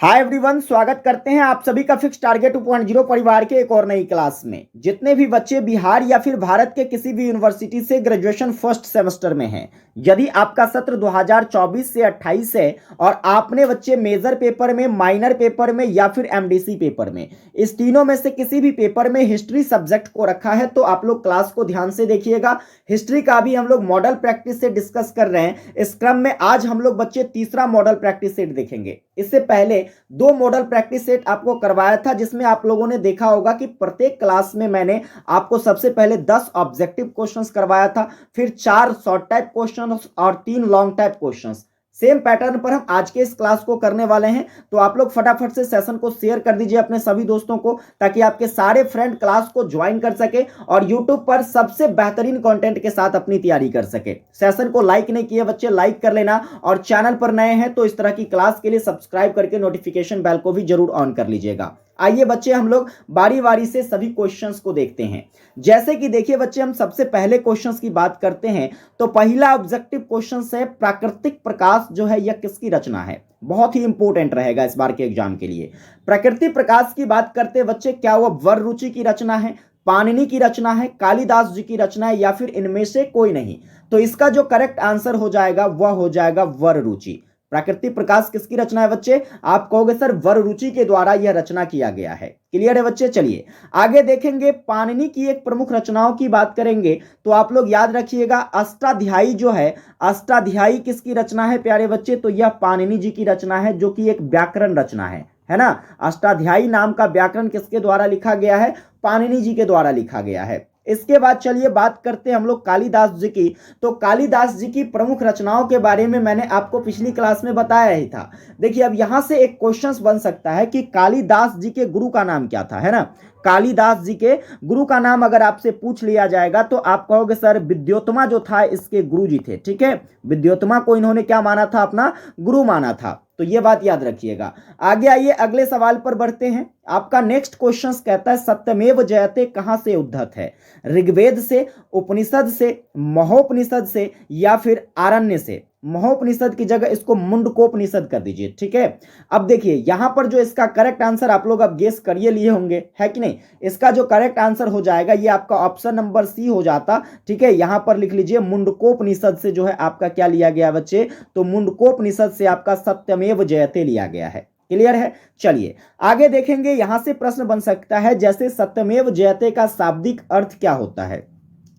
Hi everyone, स्वागत करते हैं आप सभी का फिक्स टारगेट 2.0 परिवार के एक और नई क्लास में। जितने भी बच्चे बिहार या फिर भारत के किसी भी यूनिवर्सिटी से ग्रेजुएशन फर्स्ट सेमेस्टर में हैं, यदि आपका सत्र 2024 से 28 है और आपने बच्चे मेजर पेपर में, माइनर पेपर में या फिर एमडीसी पेपर में, इस तीनों में से किसी भी पेपर में हिस्ट्री सब्जेक्ट को रखा है तो आप लोग क्लास को ध्यान से देखिएगा। हिस्ट्री का भी हम लोग मॉडल प्रैक्टिस से डिस्कस कर रहे हैं। इस क्रम में आज हम लोग बच्चे तीसरा मॉडल प्रैक्टिस सेट देखेंगे। इससे पहले दो मॉडल प्रैक्टिस सेट आपको करवाया था, जिसमें आप लोगों ने देखा होगा कि प्रत्येक क्लास में मैंने आपको सबसे पहले 10 ऑब्जेक्टिव क्वेश्चंस करवाया था, फिर 4 शॉर्ट टाइप क्वेश्चंस और 3 long type questions. Same pattern पर हम आज के इस क्लास को करने वाले हैं, तो आप लोग फटाफट से सेशन को शेयर कर दीजिए अपने सभी दोस्तों को, ताकि आपके सारे फ्रेंड क्लास को ज्वाइन कर सके और यूट्यूब पर सबसे बेहतरीन कंटेंट के साथ अपनी तैयारी कर सके। सेशन को लाइक नहीं किए बच्चे, लाइक कर लेना, और चैनल पर नए हैं तो इस तरह की क्लास के लिए सब्सक्राइब करके नोटिफिकेशन बेल को भी जरूर ऑन कर लीजिएगा। आइए बच्चे, हम लोग बारी बारी से सभी क्वेश्चंस को देखते हैं। जैसे कि देखिए बच्चे, हम सबसे पहले क्वेश्चंस की बात करते हैं तो पहला ऑब्जेक्टिव क्वेश्चन है, प्राकृतिक प्रकाश जो है यह किसकी रचना है। बहुत ही इंपॉर्टेंट रहेगा इस बार के एग्जाम के लिए। प्राकृतिक प्रकाश की बात करते बच्चे, क्या वह वररुचि की रचना है, पाणिनि की रचना है, कालिदास जी की रचना है, या फिर इनमें से कोई नहीं। तो इसका जो करेक्ट आंसर हो जाएगा वह हो जाएगा वररुचि। प्राकृतिक प्रकाश किसकी रचना है बच्चे? आप कहोगे सर वररुचि के द्वारा यह रचना किया गया है। क्लियर है बच्चे? चलिए आगे देखेंगे। पाणिनि की एक प्रमुख रचनाओं की बात करेंगे तो आप लोग याद रखिएगा, अष्टाध्यायी जो है, अष्टाध्यायी किसकी रचना है प्यारे बच्चे? तो यह पाणिनि जी की रचना है, जो कि एक व्याकरण रचना है ना। अष्टाध्यायी नाम का व्याकरण किसके द्वारा लिखा गया है? पाणिनि जी के द्वारा लिखा गया है। इसके बाद चलिए बात करते हैं हम लोग कालिदास जी की। तो कालिदास जी की प्रमुख रचनाओं के बारे में मैंने आपको पिछली क्लास में बताया ही था। देखिए अब यहां से एक क्वेश्चन बन सकता है कि कालिदास जी के गुरु का नाम क्या था, है ना। कालिदास जी के गुरु का नाम अगर आपसे पूछ लिया जाएगा तो आप कहोगे सर विद्योत्तमा जो था इसके गुरु जी थे। ठीक है, विद्योत्तमा को इन्होंने क्या माना था? अपना गुरु माना था। तो ये बात याद रखिएगा। आगे आइए अगले सवाल पर बढ़ते हैं। आपका नेक्स्ट क्वेश्चन कहता है, सत्यमेव जयते कहां से उद्धत है? ऋग्वेद से, उपनिषद से, महोपनिषद से, या फिर आरण्य से। महोपनिषद की जगह इसको मुंडकोपनिषद कर दीजिए। ठीक है, अब देखिए यहां पर जो इसका करेक्ट आंसर आप लोग अब गेस करिए लिए होंगे, है कि नहीं। इसका जो करेक्ट आंसर हो जाएगा ये आपका ऑप्शन नंबर सी हो जाता। ठीक है, यहां पर लिख लीजिए मुंडकोपनिषद से जो है आपका क्या लिया गया बच्चे? तो मुंडकोपनिषद से आपका सत्यमेव जयते लिया गया है। क्लियर है? चलिए आगे देखेंगे। यहां से प्रश्न बन सकता है, जैसे सत्यमेव जयते का शाब्दिक अर्थ क्या होता है?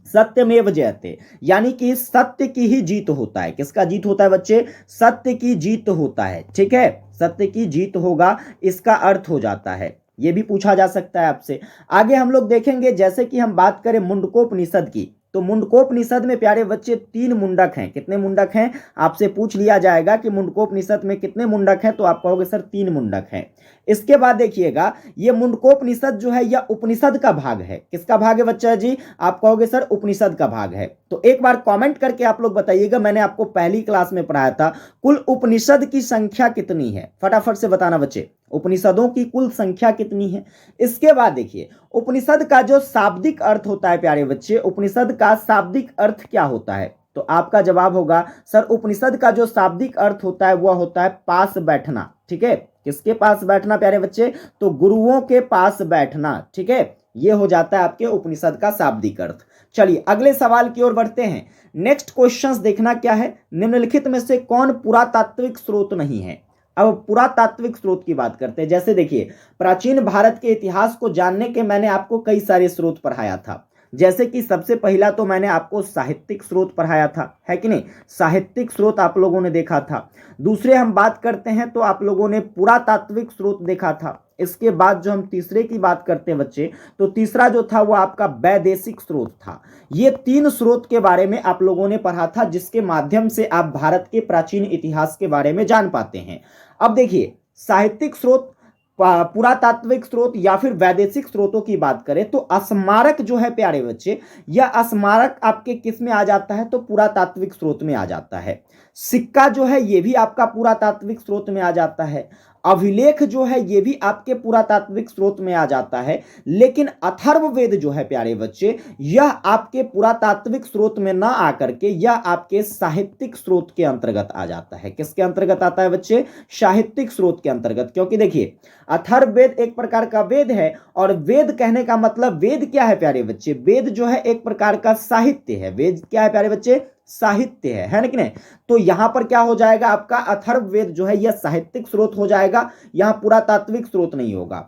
सत्यमेव जयते यानी कि सत्य की ही जीत होता है। किसका जीत होता है बच्चे? सत्य की जीत होता है। ठीक है, सत्य की जीत होगा, इसका अर्थ हो जाता है। यह भी पूछा जा सकता है आपसे। आगे हम लोग देखेंगे, जैसे कि हम बात करें मुंडकोपनिषद की, तो मुंडकोपनिषद में प्यारे बच्चे 3 मुंडक हैं। कितने मुंडक हैं? आपसे पूछ लिया जाएगा कि मुंडकोपनिषद में कितने मुंडक हैं, तो आप कहोगे सर 3 मुंडक हैं। इसके बाद देखिएगा, ये मुंडकोपनिषद जो है यह उपनिषद का भाग है। किसका भाग है बच्चा जी? आप कहोगे सर उपनिषद का भाग है। तो एक बार कमेंट करके आप लोग बताइएगा, मैंने आपको पहली क्लास में पढ़ाया था, कुल उपनिषद की संख्या कितनी है? फटाफट से बताना बच्चे, उपनिषदों की कुल संख्या कितनी है। इसके बाद देखिए, उपनिषद का जो शाब्दिक अर्थ होता है प्यारे बच्चे, उपनिषद का शाब्दिक अर्थ क्या होता है? तो आपका जवाब होगा सर उपनिषद का जो शाब्दिक अर्थ होता है वह होता है पास बैठना। ठीक है, किसके पास बैठना प्यारे बच्चे? तो गुरुओं के पास बैठना। ठीक है, यह हो जाता है आपके उपनिषद का शाब्दिक अर्थ। चलिए अगले सवाल की ओर बढ़ते हैं। नेक्स्ट क्वेश्चंस देखना क्या है, निम्नलिखित में से कौन पुरातात्विक स्रोत नहीं है? अब पुरातात्विक स्रोत की बात करते हैं। जैसे देखिए, प्राचीन भारत के इतिहास को जानने के मैंने आपको कई सारे स्रोत पढ़ाया था। जैसे कि सबसे पहला तो मैंने आपको साहित्यिक स्रोत पढ़ाया था, है कि नहीं। साहित्यिक स्रोत आप लोगों ने देखा था। दूसरे हम बात करते हैं तो आप लोगों ने पुरातात्विक स्रोत देखा था। इसके बाद जो हम तीसरे की बात करते हैं बच्चे, तो तीसरा जो था वो आपका वैदेशिक स्रोत था। ये 3 स्रोत के बारे में आप लोगों ने पढ़ा था, जिसके माध्यम से आप भारत के प्राचीन इतिहास के बारे में जान पाते हैं। अब देखिए, साहित्यिक स्रोत, पुरातात्विक स्रोत या फिर वैदेशिक स्रोतों की बात करें तो स्मारक जो है प्यारे बच्चे, यह स्मारक आपके किस में आ जाता है? तो पुरातात्विक स्रोत में आ जाता है। सिक्का जो है यह भी आपका पुरातात्विक स्रोत में आ जाता है। अभिलेख जो है ये भी आपके पुरातात्विक स्रोत में आ जाता है, लेकिन अथर्ववेद जो है प्यारे बच्चे, यह आपके पुरातात्विक स्रोत में ना आकर के यह आपके साहित्यिक स्रोत के अंतर्गत आ जाता है। किसके अंतर्गत आता है बच्चे? साहित्यिक स्रोत के अंतर्गत। क्योंकि देखिए अथर्ववेद एक प्रकार का वेद है, और वेद कहने का मतलब, वेद क्या है प्यारे बच्चे? वेद जो है एक प्रकार का साहित्य है। वेद क्या है प्यारे बच्चे? साहित्य है ना कि नहीं? तो यहां पर क्या हो जाएगा आपका? अथर्ववेद जो है यह साहित्यिक स्रोत हो जाएगा, यहां पुरातात्विक स्रोत नहीं होगा।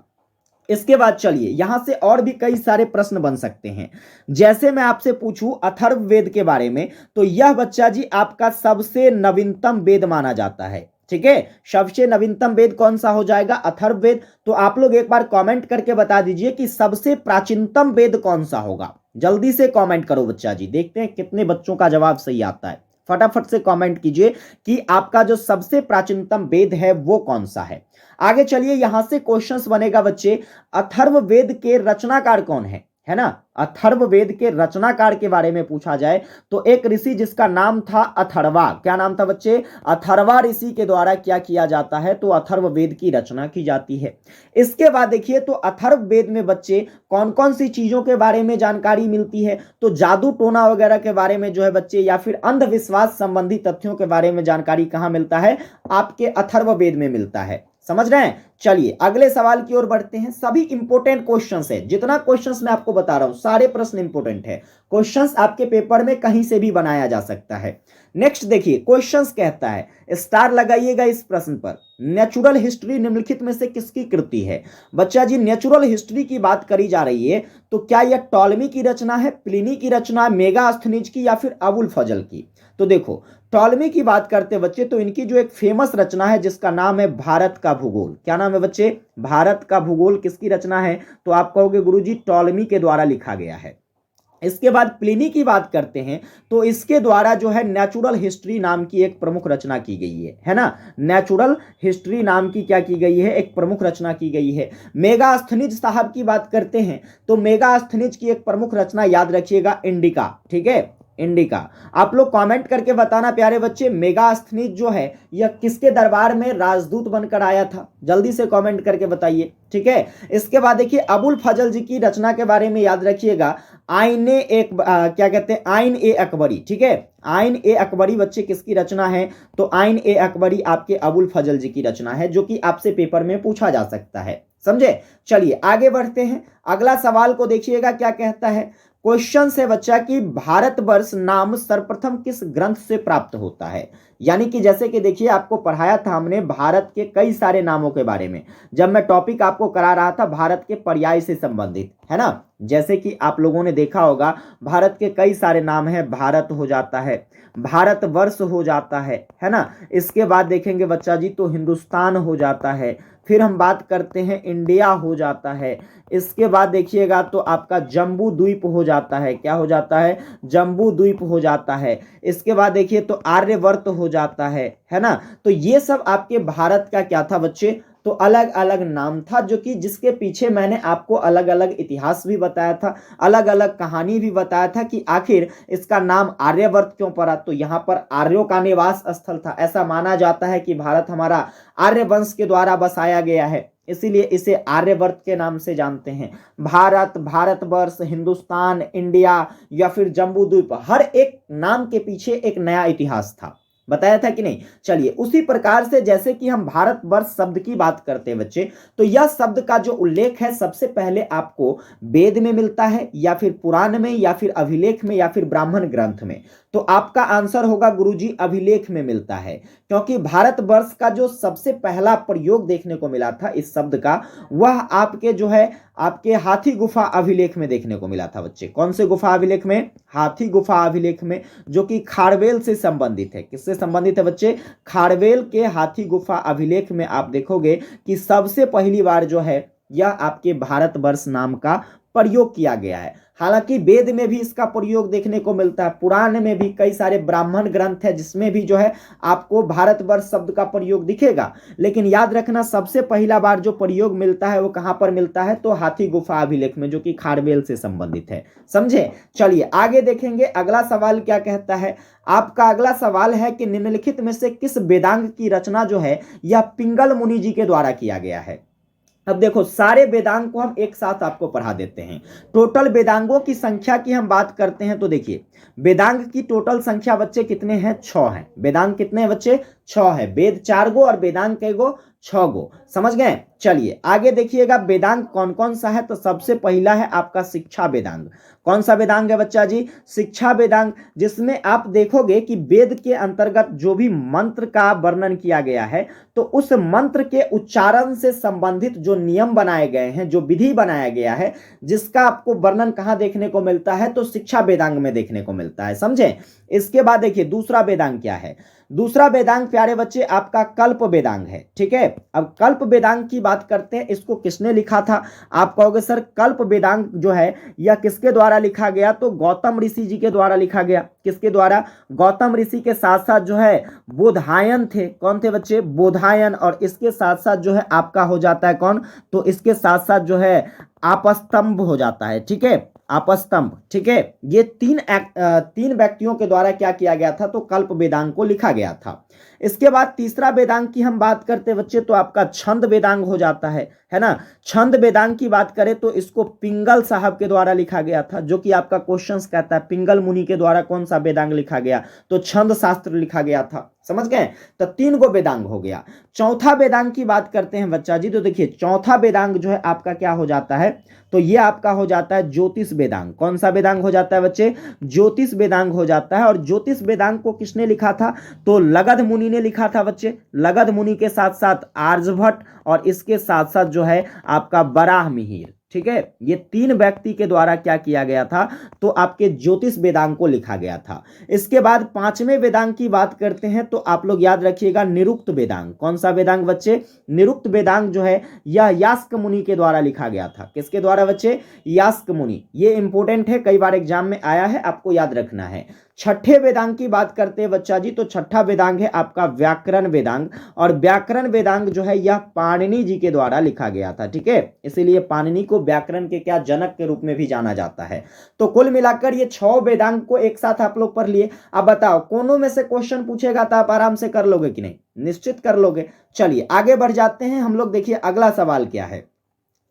इसके बाद चलिए यहां से और भी कई सारे प्रश्न बन सकते हैं। जैसे मैं आपसे पूछूं अथर्ववेद के बारे में, तो यह बच्चा जी आपका सबसे नवीनतम वेद माना जाता है। ठीक है, सबसे नवीनतम वेद कौन सा हो जाएगा? अथर्ववेद। तो आप लोग एक बार कमेंट करके बता दीजिए कि सबसे प्राचीनतम वेद कौन सा होगा। जल्दी से कमेंट करो बच्चा जी, देखते हैं कितने बच्चों का जवाब सही आता है। फटाफट से कमेंट कीजिए कि आपका जो सबसे प्राचीनतम वेद है वो कौन सा है। आगे चलिए, यहां से क्वेश्चंस बनेगा बच्चे, अथर्ववेद के रचनाकार कौन है ना? अथर्ववेद के रचनाकार के बारे में पूछा जाए तो एक ऋषि जिसका नाम था अथर्वा। क्या नाम था बच्चे? अथर्वा ऋषि के द्वारा क्या किया जाता है? तो अथर्ववेद की रचना की जाती है। इसके बाद देखिए, तो अथर्ववेद में बच्चे कौन कौन सी चीजों के बारे में जानकारी मिलती है? तो जादू टोना वगैरह के बारे में जो है बच्चे, या फिर अंधविश्वास संबंधी तथ्यों के बारे में जानकारी कहां मिलता है? आपके अथर्ववेद में मिलता है। समझ रहे हैं? चलिए अगले सवाल की ओर बढ़ते हैं। सभी इंपोर्टेंट क्वेश्चंस है, जितना क्वेश्चंस मैं आपको बता रहा हूं सारे प्रश्न इंपोर्टेंट है। क्वेश्चंस आपके पेपर में कहीं से भी बनाया जा सकता है। नेक्स्ट देखिए, क्वेश्चंस कहता है, स्टार लगाइएगा इस प्रश्न पर, नेचुरल हिस्ट्री निम्नलिखित में से किसकी कृति है? बच्चा जी नेचुरल हिस्ट्री की बात करी जा रही है, तो क्या यह टॉलमी की रचना है, प्लिनी की रचना, मेगास्थनीज की, या फिर अबुल फजल की? तो देखो टॉलमी की बात करते बच्चे, तो इनकी जो एक फेमस रचना है जिसका नाम है भारत का भूगोल। क्या नाम है बच्चे? भारत का भूगोल किसकी रचना है? तो आप कहोगे गुरुजी टॉलमी के द्वारा लिखा गया है। इसके बाद प्लिनी की बात करते हैं, तो इसके द्वारा जो है नेचुरल हिस्ट्री नाम की एक प्रमुख रचना की गई है ना? नेचुरल हिस्ट्री नाम की क्या की गई है? एक प्रमुख रचना की गई है। मेगास्थनीज साहब की बात करते हैं, तो मेगास्थनीज की एक प्रमुख रचना याद रखिएगा, इंडिका। ठीक है, इंडिका। आप लोग कमेंट करके बताना प्यारे बच्चे, मेगास्थनीज जो है यह किसके दरबार में राजदूत बनकर आया था? जल्दी से कमेंट करके बताइए। ठीक है, इसके बाद देखिए अबुल फजल जी की रचना के बारे में याद रखिएगा, आईने क्या कहते हैं? आइन ए अकबरी। ठीक है, आइन ए अकबरी बच्चे किसकी रचना है? तो आइन ए अकबरी आपके अबुल फजल जी की रचना है, जो कि आपसे पेपर में पूछा जा सकता है। समझे? चलिए आगे बढ़ते हैं। अगला सवाल को देखिएगा क्या कहता है। क्वेश्चन से बच्चा कि भारतवर्ष नाम सर्वप्रथम किस ग्रंथ से प्राप्त होता है? यानी कि जैसे कि देखिए आपको पढ़ाया था हमने भारत के कई सारे नामों के बारे में, जब मैं टॉपिक आपको करा रहा था भारत के पर्याय से संबंधित, है ना? जैसे कि आप लोगों ने देखा होगा भारत के कई सारे नाम हैं, भारत हो जाता है, भारतवर्ष हो जाता है ना? इसके बाद देखेंगे बच्चा जी तो हिंदुस्तान हो जाता है, फिर हम बात करते हैं इंडिया हो जाता है। इसके बाद देखिएगा तो आपका जम्बू द्वीप हो जाता है। क्या हो जाता है? जम्बू द्वीप हो जाता है। इसके बाद देखिए तो आर्यवर्त हो जाता है ना? तो ये सब आपके भारत का क्या था बच्चे? तो अलग अलग नाम था, जो कि जिसके पीछे मैंने आपको अलग अलग इतिहास भी बताया था, अलग अलग कहानी भी बताया था कि आखिर इसका नाम आर्यवर्त क्यों पड़ा। तो यहाँ पर आर्यों का निवास स्थल था। ऐसा माना जाता है कि भारत हमारा आर्य वंश के द्वारा बसाया गया है, इसीलिए इसे आर्यवर्त के नाम से जानते हैं। भारत, भारतवर्ष, हिंदुस्तान, इंडिया या फिर जम्बू द्वीप, हर एक नाम के पीछे एक नया इतिहास था। बताया था कि नहीं? चलिए उसी प्रकार से जैसे कि हम भारतवर्ष शब्द की बात करते हैं बच्चे, तो यह शब्द का जो उल्लेख है सबसे पहले आपको वेद में मिलता है, या फिर पुराण में, या फिर अभिलेख में, या फिर ब्राह्मण ग्रंथ में। तो आपका आंसर होगा गुरुजी अभिलेख में मिलता है, क्योंकि भारतवर्ष का जो सबसे पहला प्रयोग देखने को मिला था इस शब्द का, वह आपके जो है आपके हाथी गुफा अभिलेख में देखने को मिला था बच्चे। कौन से गुफा अभिलेख में? हाथी गुफा अभिलेख में, जो कि खारवेल से संबंधित है। किससे संबंधित है बच्चे? खारवेल के हाथी गुफा अभिलेख में आप देखोगे कि सबसे पहली बार जो है यह आपके भारतवर्ष नाम का प्रयोग किया गया है। हालांकि वेद में भी इसका प्रयोग देखने को मिलता है, पुराण में भी कई सारे ब्राह्मण ग्रंथ है जिसमें भी जो है आपको भारतवर्ष शब्द का प्रयोग दिखेगा, लेकिन याद रखना सबसे पहला बार जो प्रयोग मिलता है वो कहां पर मिलता है, तो हाथी गुफा अभिलेख में, जो कि खारवेल से संबंधित है। समझे? चलिए आगे देखेंगे अगला सवाल क्या कहता है। आपका अगला सवाल है कि निम्नलिखित में से किस वेदांग की रचना जो है यह पिंगल मुनि जी के द्वारा किया गया है। अब देखो सारे वेदांग को हम एक साथ आपको पढ़ा देते हैं। टोटल वेदांगों की संख्या की हम बात करते हैं तो देखिए वेदांग की टोटल संख्या बच्चे कितने हैं, 6 हैं। वेदांग कितने हैं बच्चे, 6 है। वेद 4 गो और वेदांग के गो 6 गो। समझ गए? चलिए आगे देखिएगा वेदांग कौन कौन सा है, तो सबसे पहला है आपका शिक्षा वेदांग। कौन सा वेदांग है बच्चा जी, शिक्षा वेदांग, जिसमें आप देखोगे कि वेद के अंतर्गत जो भी मंत्र का वर्णन किया गया है तो उस मंत्र के उच्चारण से संबंधित जो नियम बनाए गए हैं, जो विधि बनाया गया है, जिसका आपको वर्णन कहां देखने को मिलता है, तो शिक्षा वेदांग में देखने को मिलता है। समझे? इसके बाद देखिए दूसरा वेदांग क्या है। दूसरा वेदांग प्यारे बच्चे आपका कल्प वेदांग है। ठीक है, अब कल्प वेदांग की बात करते हैं। इसको किसने लिखा था? आप कहोगे सर कल्प वेदांग जो है यह किसके द्वारा लिखा गया, तो गौतम ऋषि जी के द्वारा लिखा गया। किसके द्वारा? गौतम ऋषि के साथ साथ जो है बोधायन थे। कौन थे बच्चे? बोधायन। और इसके साथ साथ जो है आपका हो जाता है कौन, तो इसके साथ साथ जो है आपस्तंभ हो जाता है। ठीक है, आपस्तंभ। ठीक है, ये तीन व्यक्तियों के द्वारा क्या किया गया था, तो कल्प वेदांग को लिखा गया था। इसके बाद तीसरा वेदांग की हम बात करते बच्चे तो आपका छंद वेदांग हो जाता है ना। छंद वेदांग की बात करें तो इसको पिंगल साहब के द्वारा लिखा गया था, जो कि आपका क्वेश्चंस कहता है पिंगल मुनि के द्वारा कौन सा वेदांग लिखा गया, तो छंद शास्त्र लिखा गया था। समझ गए? तो 3 गो वेदांग हो गया। चौथा वेदांग की बात करते हैं बच्चा जी, तो देखिए चौथा वेदांग जो है आपका क्या हो जाता है, तो ये आपका हो जाता है ज्योतिष वेदांग। कौन सा वेदांग हो जाता है बच्चे? ज्योतिष वेदांग हो जाता है। और ज्योतिष वेदांग को किसने लिखा था, तो लगध मुनि ने लिखा था बच्चे। लगध मुनि के साथ साथ आर्यभट्ट और इसके साथ साथ जो है आपका बराह मिहिर। ठीक है, ये 3 व्यक्ति के द्वारा क्या किया गया था, तो आपके ज्योतिष वेदांग को लिखा गया था। इसके बाद 5वें वेदांग की बात करते हैं तो आप लोग याद रखिएगा निरुक्त वेदांग। कौन सा वेदांग बच्चे? निरुक्त वेदांग जो है यह यास्क मुनि के द्वारा लिखा गया था। किसके द्वारा बच्चे? यास्क मुनि। ये इंपॉर्टेंट है, कई बार एग्जाम में आया है, आपको याद रखना है। छठे वेदांग की बात करते हैं बच्चा जी, तो छठा वेदांग है आपका व्याकरण वेदांग। और व्याकरण वेदांग जो है यह पाणिनि जी के द्वारा लिखा गया था। ठीक है, इसीलिए पाणिनि को व्याकरण के क्या जनक के रूप में भी जाना जाता है। तो कुल मिलाकर ये 6 वेदांग को एक साथ आप लोग पढ़ लिए। अब बताओ कोनों में से क्वेश्चन पूछेगा तो आप आराम से कर लोगे कि नहीं? निश्चित कर लोगे। चलिए आगे बढ़ जाते हैं हम लोग। देखिए अगला सवाल क्या है।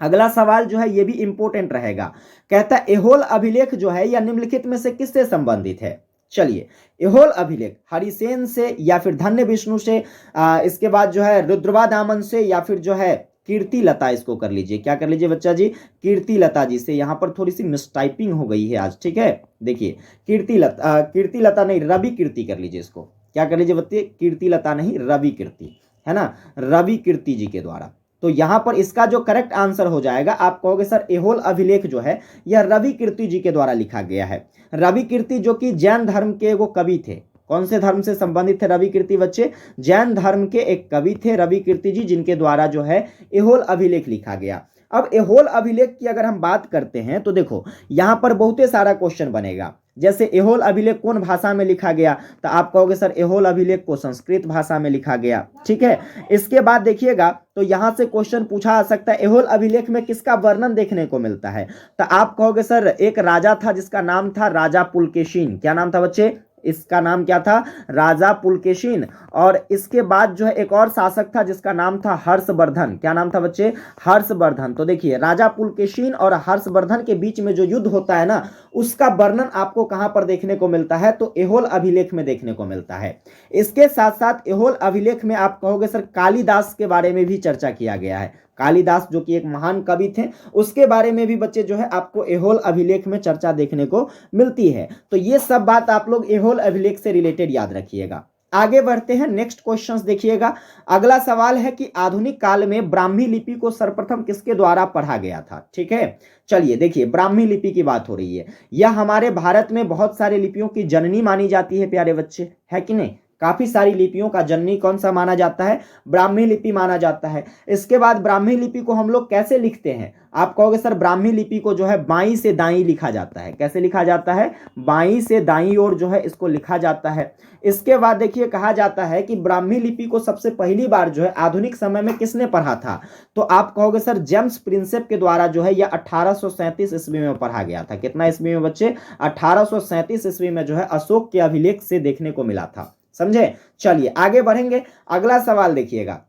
अगला सवाल जो है ये भी इंपॉर्टेंट रहेगा। कहता है एहोल अभिलेख जो है यह निम्नलिखित में से किससे संबंधित है। चलिए एहोल अभिलेख हरिसेन से या फिर धन्य विष्णु से, इसके बाद जो है रुद्रवा दामन से, या फिर जो है कीर्ति लता, इसको कर लीजिए। क्या कर लीजिए बच्चा जी? कीर्ति लता जी से। यहाँ पर थोड़ी सी मिसटाइपिंग हो गई है आज। ठीक है, देखिए कीर्ति लता नहीं, रवि कीर्ति कर लीजिए इसको। क्या कर लीजिए बच्चे? कीर्ति लता नहीं, रवि कीर्ति, है ना, रवि कीर्ति जी के द्वारा। तो यहां पर इसका जो करेक्ट आंसर हो जाएगा, आप कहोगे सर एहोल अभिलेख जो है यह रवि कीर्ति जी के द्वारा लिखा गया है। रवि कीर्ति जो कि जैन धर्म के वो कवि थे। कौन से धर्म से संबंधित थे रवि कीर्ति बच्चे? जैन धर्म के एक कवि थे रवि कीर्ति जी, जिनके द्वारा जो है एहोल अभिलेख लिखा गया। अब एहोल अभिलेख की अगर हम बात करते हैं तो देखो यहां पर बहुत सारा क्वेश्चन बनेगा। जैसे एहोल अभिलेख कौन भाषा में लिखा गया, तो आप कहोगे सर एहोल अभिलेख को संस्कृत भाषा में लिखा गया। ठीक है, इसके बाद देखिएगा तो यहां से क्वेश्चन पूछा जा सकता है एहोल अभिलेख में किसका वर्णन देखने को मिलता है, तो आप कहोगे सर एक राजा था जिसका नाम था राजा पुलकेशिन। क्या नाम था बच्चे? इसका नाम क्या था? राजा पुलकेशिन। और इसके बाद जो है एक और शासक था जिसका नाम था हर्षवर्धन। क्या नाम था बच्चे? हर्षवर्धन। तो देखिए राजा पुलकेशिन और हर्षवर्धन के बीच में जो युद्ध होता है ना, उसका वर्णन आपको कहां पर देखने को मिलता है, तो एहोल अभिलेख में देखने को मिलता है। इसके साथ साथ एहोल अभिलेख में आप कहोगे सर कालिदास के बारे में भी चर्चा किया गया है। कालिदास जो कि एक महान कवि थे, उसके बारे में भी बच्चे जो है आपको एहोल अभिलेख में चर्चा देखने को मिलती है। तो ये सब बात आप लोग एहोल अभिलेख से रिलेटेड याद रखिएगा। आगे बढ़ते हैं, नेक्स्ट क्वेश्चंस देखिएगा। अगला सवाल है कि आधुनिक काल में ब्राह्मी लिपि को सर्वप्रथम किसके द्वारा पढ़ा गया था। ठीक है, चलिए देखिए ब्राह्मी लिपि की बात हो रही है। यह हमारे भारत में बहुत सारे लिपियों की जननी मानी जाती है प्यारे बच्चे, है कि नहीं? काफी सारी लिपियों का जननी कौन सा माना जाता है? ब्राह्मी लिपि माना जाता है। इसके बाद ब्राह्मी लिपि को हम लोग कैसे लिखते हैं? आप कहोगे सर ब्राह्मी लिपि को जो है बाईं से दाईं लिखा जाता है। कैसे लिखा जाता है? बाईं से दाईं ओर जो है इसको लिखा जाता है। इसके बाद देखिए कहा जाता है कि ब्राह्मी लिपि को सबसे पहली बार जो है आधुनिक समय में किसने पढ़ा था? तो आप कहोगे सर जेम्स प्रिंसेप के द्वारा जो है यह 1837 ईस्वी में पढ़ा गया था। कितना ईस्वी में बच्चे? 1837 ईस्वी में जो है अशोक के अभिलेख से देखने को मिला था। समझे? चलिए आगे बढ़ेंगे। अगला सवाल देखिएगा।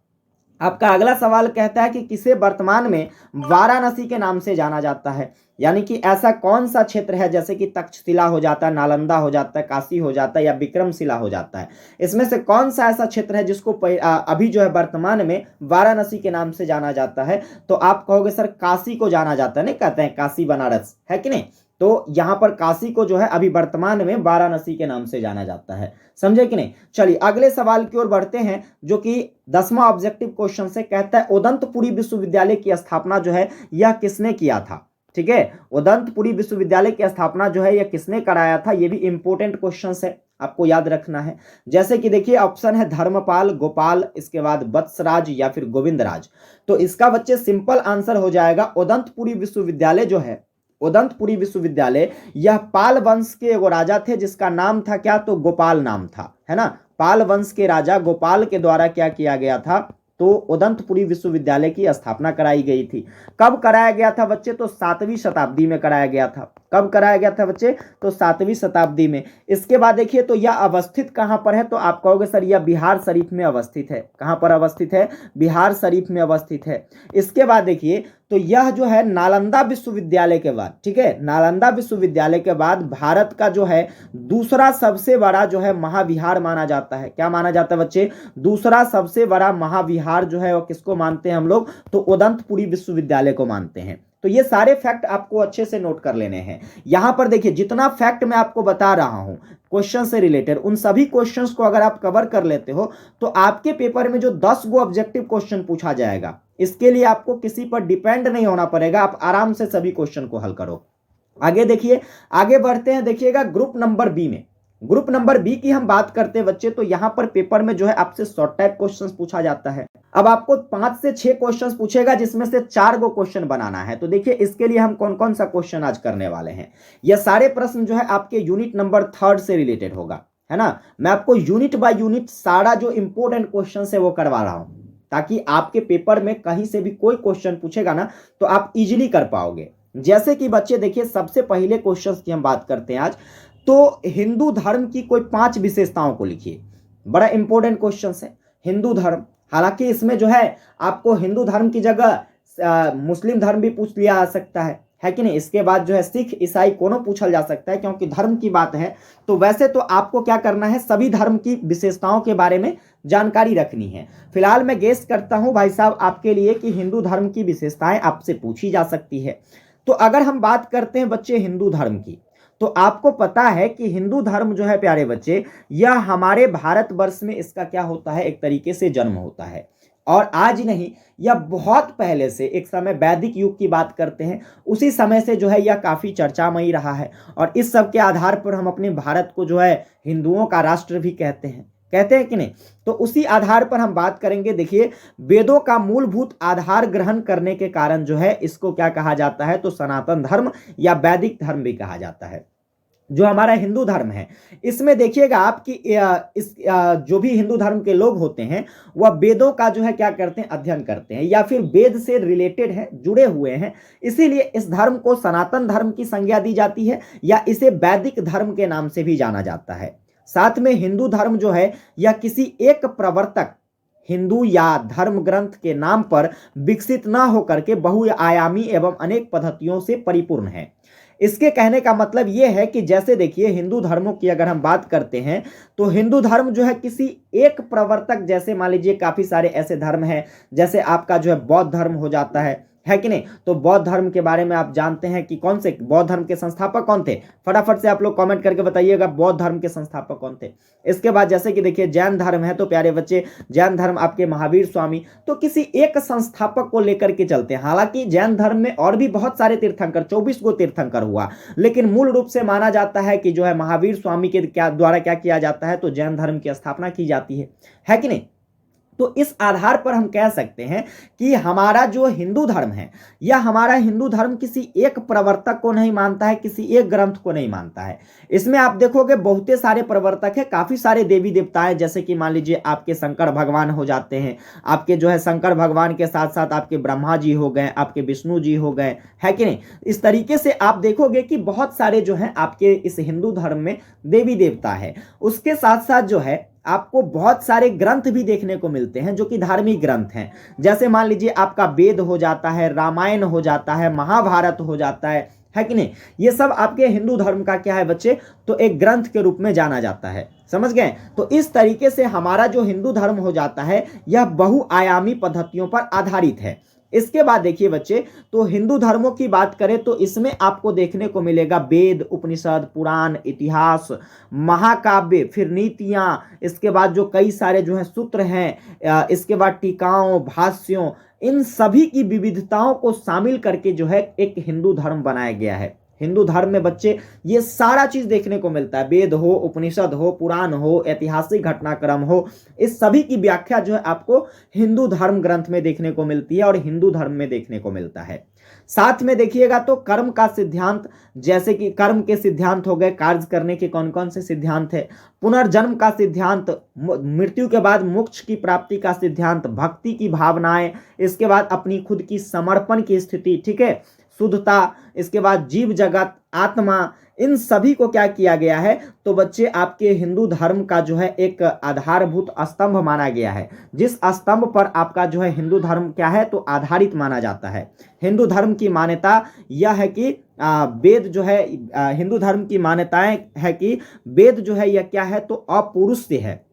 आपका अगला सवाल कहता है कि किसे वर्तमान में वाराणसी के नाम से जाना जाता है? यानी कि ऐसा कौन सा क्षेत्र है, जैसे कि तक्षशिला हो जाता है, नालंदा हो जाता है, काशी हो जाता है या विक्रमशिला हो जाता है, इसमें से कौन सा ऐसा क्षेत्र है जिसको अभी जो है वर्तमान में वाराणसी के नाम से जाना जाता है? तो आप कहोगे सर काशी को जाना जाता है, नहीं कहते हैं काशी बनारस, है कि नहीं? तो यहां पर काशी को जो है अभी वर्तमान में वाराणसी के नाम से जाना जाता है। समझे कि नहीं? चलिए अगले सवाल की ओर बढ़ते हैं, जो कि 10वां ऑब्जेक्टिव क्वेश्चन से कहता है उदंतपुरी विश्वविद्यालय की स्थापना जो है यह किसने किया था? ठीक है, उदंतपुरी विश्वविद्यालय की स्थापना जो है यह किसने कराया था? यह भी इंपॉर्टेंट क्वेश्चन है, आपको याद रखना है। जैसे कि देखिए ऑप्शन है धर्मपाल, गोपाल, इसके बाद वत्सराज या फिर गोविंदराज। तो इसका बच्चे सिंपल आंसर हो जाएगा उदंतपुरी विश्वविद्यालय जो है, उदंतपुरी विश्वविद्यालय, यह पाल वंश के एगो राजा थे जिसका नाम था क्या? तो गोपाल नाम था, है ना? पाल वंश के राजा गोपाल के द्वारा क्या किया गया था? तो उदंतपुरी विश्वविद्यालय की स्थापना कराई गई थी। कब कराया गया था बच्चे? तो 7वीं शताब्दी में कराया गया था। कब कराया गया था बच्चे? तो 7वीं शताब्दी में। इसके बाद देखिए तो यह अवस्थित कहां पर है? तो आप कहोगे सर यह बिहार शरीफ में अवस्थित है। कहां पर अवस्थित है? बिहार शरीफ में अवस्थित है। इसके बाद देखिए तो यह जो है नालंदा विश्वविद्यालय के बाद, ठीक है, नालंदा विश्वविद्यालय के बाद भारत का जो है दूसरा सबसे बड़ा जो है महाविहार माना जाता है। क्या माना जाता है बच्चे? दूसरा सबसे बड़ा महाविहार जो है वो किसको मानते हैं हम लोग? तो उदंतपुरी विश्वविद्यालय को मानते हैं। तो ये सारे फैक्ट आपको अच्छे से नोट कर लेने हैं। यहां पर देखिए जितना फैक्ट मैं आपको बता रहा हूं क्वेश्चन से रिलेटेड, उन सभी क्वेश्चंस को अगर आप कवर कर लेते हो तो आपके पेपर में जो 10 गो ऑब्जेक्टिव क्वेश्चन पूछा जाएगा, इसके लिए आपको किसी पर डिपेंड नहीं होना पड़ेगा, आप आराम से सभी क्वेश्चन को हल करो। आगे देखिए, आगे बढ़ते हैं। देखिएगा ग्रुप नंबर बी में, ग्रुप नंबर बी की हम बात करते हैं बच्चे, तो यहां पर पेपर में जो है आपसे शॉर्ट टाइप क्वेश्चंस पूछा जाता है। अब आपको 5 से 6 क्वेश्चंस पूछेगा जिसमें से 4 गो क्वेश्चन बनाना है। तो देखिए इसके लिए हम कौन कौन सा क्वेश्चन आज करने वाले हैं। यह सारे प्रश्न जो है आपके यूनिट नंबर 3 से रिलेटेड होगा, है ना? मैं आपको यूनिट बाय यूनिट सारा जो इंपॉर्टेंट क्वेश्चन है वो करवा रहा हूं, ताकि आपके पेपर में कहीं से भी कोई क्वेश्चन पूछेगा ना तो आप इजीली कर पाओगे। जैसे कि बच्चे देखिए सबसे पहले क्वेश्चन की हम बात करते हैं आज, तो हिंदू धर्म की कोई 5 विशेषताओं को लिखिए। बड़ा इंपॉर्टेंट क्वेश्चन है हिंदू धर्म। हालांकि इसमें जो है आपको हिंदू धर्म की जगह मुस्लिम धर्म भी पूछ लिया जा सकता है कि नहीं? इसके बाद जो है सिख ईसाई कोनो पूछल जा सकता है, क्योंकि धर्म की बात है। तो वैसे तो आपको क्या करना है, सभी धर्म की विशेषताओं के बारे में जानकारी रखनी है। फिलहाल मैं गेस करता हूं भाई साहब आपके लिए कि हिंदू धर्म की विशेषताएं आपसे पूछी जा सकती है। तो अगर हम बात करते हैं बच्चे हिंदू धर्म की, तो आपको पता है कि हिंदू धर्म जो है प्यारे बच्चे, यह हमारे भारतवर्ष में इसका क्या होता है, एक तरीके से जन्म होता है। और आज नहीं, यह बहुत पहले से, एक समय वैदिक युग की बात करते हैं, उसी समय से जो है यह काफी चर्चामयी रहा है। और इस सब के आधार पर हम अपने भारत को जो है हिंदुओं का राष्ट्र भी कहते हैं कि नहीं? तो उसी आधार पर हम बात करेंगे। देखिए वेदों का मूलभूत आधार ग्रहण करने के कारण जो है इसको क्या कहा जाता है, तो सनातन धर्म या वैदिक धर्म भी कहा जाता है। जो हमारा हिंदू धर्म है, इसमें देखिएगा आपकी जो भी हिंदू धर्म के लोग होते हैं वह वेदों का जो है क्या करते हैं, अध्ययन करते हैं, या फिर वेद से रिलेटेड है, जुड़े हुए हैं। इसीलिए इस धर्म को सनातन धर्म की संज्ञा दी जाती है, या इसे वैदिक धर्म के नाम से भी जाना जाता है। साथ में हिंदू धर्म जो है यह किसी एक प्रवर्तक हिंदू या धर्म ग्रंथ के नाम पर विकसित न होकर के बहुआयामी एवं अनेक पद्धतियों से परिपूर्ण है। इसके कहने का मतलब यह है कि जैसे देखिए हिंदू धर्मों की अगर हम बात करते हैं, तो हिंदू धर्म जो है किसी एक प्रवर्तक, जैसे मान लीजिए काफी सारे ऐसे धर्म हैं, जैसे आपका जो है बौद्ध धर्म हो जाता है, है कि नहीं। तो बौद्ध धर्म के बारे में आप जानते हैं कि कौन से बौद्ध धर्म के संस्थापक कौन थे, फटाफट से आप लोग कमेंट करके बताइएगा बौद्ध धर्म के संस्थापक कौन थे। इसके बाद जैसे कि देखिए जैन धर्म है, तो प्यारे बच्चे जैन धर्म आपके महावीर स्वामी, तो किसी एक संस्थापक को लेकर के चलते हैं। हालांकि जैन धर्म में और भी बहुत सारे तीर्थंकर, 24 गो तीर्थंकर हुआ, लेकिन मूल रूप से माना जाता है कि जो है महावीर स्वामी के द्वारा क्या किया जाता है, तो जैन धर्म की स्थापना की जाती है कि नहीं। तो इस आधार पर हम कह सकते हैं कि हमारा जो हिंदू धर्म है, या हमारा हिंदू धर्म किसी एक प्रवर्तक को नहीं मानता है, किसी एक ग्रंथ को नहीं मानता है। इसमें आप देखोगे बहुत सारे प्रवर्तक है, काफी सारे देवी देवताएं, जैसे कि मान लीजिए आपके शंकर भगवान हो जाते हैं, आपके जो है शंकर भगवान के साथ साथ आपके ब्रह्मा जी हो गए, आपके विष्णु जी हो गए, है कि नहीं। इस तरीके से आप देखोगे कि बहुत सारे जो है आपके इस हिंदू धर्म में देवी देवता है। उसके साथ साथ जो है आपको बहुत सारे ग्रंथ भी देखने को मिलते हैं जो कि धार्मिक ग्रंथ हैं। जैसे मान लीजिए आपका वेद हो जाता है, रामायण हो जाता है, महाभारत हो जाता है कि नहीं। ये सब आपके हिंदू धर्म का क्या है बच्चे, तो एक ग्रंथ के रूप में जाना जाता है, समझ गए। तो इस तरीके से हमारा जो हिंदू धर्म हो जाता है, यह बहुआयामी पद्धतियों पर आधारित है। इसके बाद देखिए बच्चे, तो हिंदू धर्मों की बात करें तो इसमें आपको देखने को मिलेगा वेद, उपनिषद, पुराण, इतिहास, महाकाव्य, फिर नीतियां, इसके बाद जो कई सारे जो है सूत्र हैं, इसके बाद टीकाओं, भाष्यों, इन सभी की विविधताओं को शामिल करके जो है एक हिंदू धर्म बनाया गया है। हिंदू धर्म में बच्चे ये सारा चीज देखने को मिलता है, वेद हो, उपनिषद हो, पुराण हो, ऐतिहासिक घटनाक्रम हो, इस सभी की व्याख्या जो है आपको हिंदू धर्म ग्रंथ में देखने को मिलती है और हिंदू धर्म में देखने को मिलता है। साथ में देखिएगा तो कर्म का सिद्धांत, जैसे कि कर्म के सिद्धांत हो गए, कार्य करने के कौन कौन से सिद्धांत है, पुनर्जन्म का सिद्धांत, मृत्यु के बाद मोक्ष की प्राप्ति का सिद्धांत, भक्ति की भावनाएं, इसके बाद अपनी खुद की समर्पण की स्थिति, ठीक है, शुद्धता, इसके बाद जीव जगत, आत्मा, इन सभी को क्या किया गया है, तो बच्चे आपके हिंदू धर्म का जो है एक आधारभूत स्तंभ माना गया है, जिस स्तंभ पर आपका जो है हिंदू धर्म क्या है, तो आधारित माना जाता है। हिंदू धर्म की मान्यता यह है कि वेद जो है, हिंदू धर्म की मान्यताएं है कि वेद जो है यह क्या है, तो अपौरुषेय है।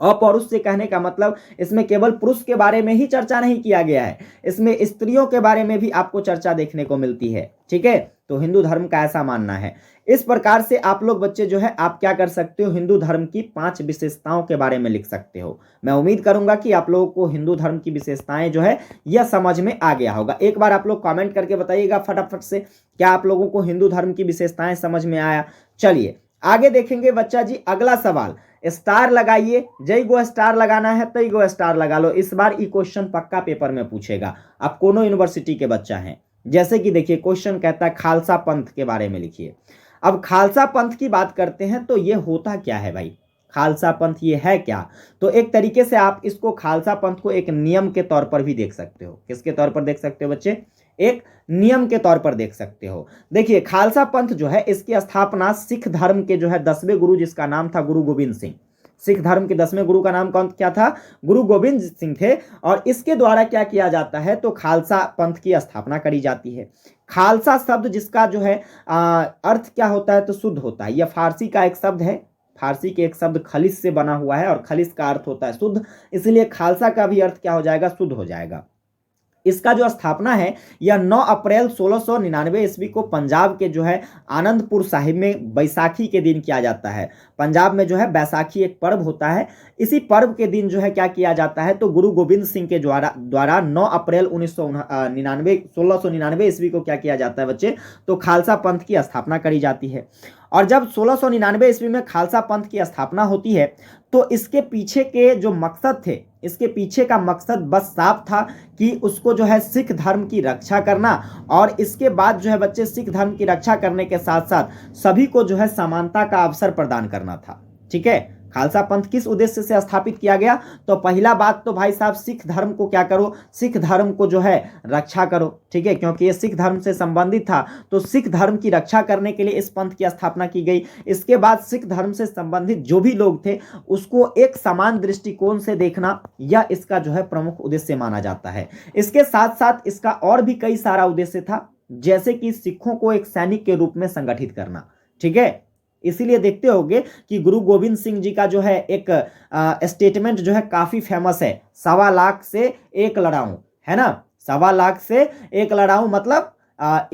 अपौरुष से कहने का मतलब इसमें केवल पुरुष के बारे में ही चर्चा नहीं किया गया है, इसमें स्त्रियों के बारे में भी आपको चर्चा देखने को मिलती है, ठीक है। तो हिंदू धर्म का ऐसा मानना है। इस प्रकार से आप लोग बच्चे जो है आप क्या कर सकते हो, हिंदू धर्म की 5 विशेषताओं के बारे में लिख सकते हो। मैं उम्मीद करूंगा कि आप लोगों को हिंदू धर्म की विशेषताएं जो है यह समझ में आ गया होगा। एक बार आप लोग कमेंट करके बताइएगा फटाफट से, क्या आप लोगों को हिंदू धर्म की विशेषताएं समझ में आया। चलिए आगे देखेंगे बच्चा जी, अगला सवाल, स्टार लगाइए, जय गो स्टार लगाना है तई गो स्टार लगा लो। इस बार ये क्वेश्चन पक्का पेपर में पूछेगा, आप कोनो यूनिवर्सिटी के बच्चा हैं। जैसे कि देखिए क्वेश्चन कहता है खालसा पंथ के बारे में लिखिए। अब खालसा पंथ की बात करते हैं तो ये होता क्या है भाई, खालसा पंथ ये है क्या। तो एक तरीके से आप इसको खालसा पंथ को एक नियम के तौर पर भी देख सकते हो। किसके तौर पर देख सकते हो बच्चे, एक नियम के तौर पर देख सकते हो। देखिए खालसा पंथ जो है इसकी स्थापना सिख धर्म के जो है 10वें गुरु, जिसका नाम था गुरु गोविंद सिंह, सिख धर्म के 10वें गुरु का नाम कौन क्या था, गुरु गोविंद सिंह थे। और इसके द्वारा क्या किया जाता है, तो खालसा पंथ की स्थापना करी जाती है। खालसा शब्द जिसका जो है अर्थ क्या होता है, तो शुद्ध होता है। यह फारसी का एक शब्द है, फारसी के एक शब्द खलिस से बना हुआ है और खलिस का अर्थ होता है शुद्ध, इसलिए खालसा का भी अर्थ क्या हो जाएगा, शुद्ध हो जाएगा। इसका जो स्थापना है यह 9 अप्रैल 1699 ईस्वी को पंजाब के जो है आनंदपुर साहिब में बैसाखी के दिन किया जाता है। पंजाब में जो है बैसाखी एक पर्व होता है, इसी पर्व के दिन जो है क्या किया जाता है, तो गुरु गोविंद सिंह के द्वारा 9 अप्रैल 1699 ईस्वी को क्या किया जाता है बच्चे, तो खालसा पंथ की स्थापना करी जाती है। और जब 1699 ईस्वी में खालसा पंथ की स्थापना होती है तो इसके पीछे के जो मकसद थे, इसके पीछे का मकसद बस साफ था कि उसको जो है सिख धर्म की रक्षा करना, और इसके बाद जो है बच्चे सिख धर्म की रक्षा करने के साथ साथ सभी को जो है समानता का अवसर प्रदान करना था, ठीक है। खालसा पंथ किस उद्देश्य से स्थापित किया गया, तो पहला बात तो भाई साहब सिख धर्म को क्या करो, सिख धर्म को जो है रक्षा करो, ठीक है, क्योंकि ये सिख धर्म से संबंधित था, तो सिख धर्म की रक्षा करने के लिए इस पंथ की स्थापना की गई। इसके बाद सिख धर्म से संबंधित जो भी लोग थे उसको एक समान दृष्टिकोण से देखना, यह इसका जो है प्रमुख उद्देश्य माना जाता है। इसके साथ साथ इसका और भी कई सारा उद्देश्य था, जैसे कि सिखों को एक सैनिक के रूप में संगठित करना, ठीक है। इसीलिए देखते होंगे कि गुरु गोविंद सिंह जी का जो है एक स्टेटमेंट जो है काफी फेमस है, 1.25 लाख से 1 लड़ाऊं, है ना, सवा लाख से एक लड़ाऊं मतलब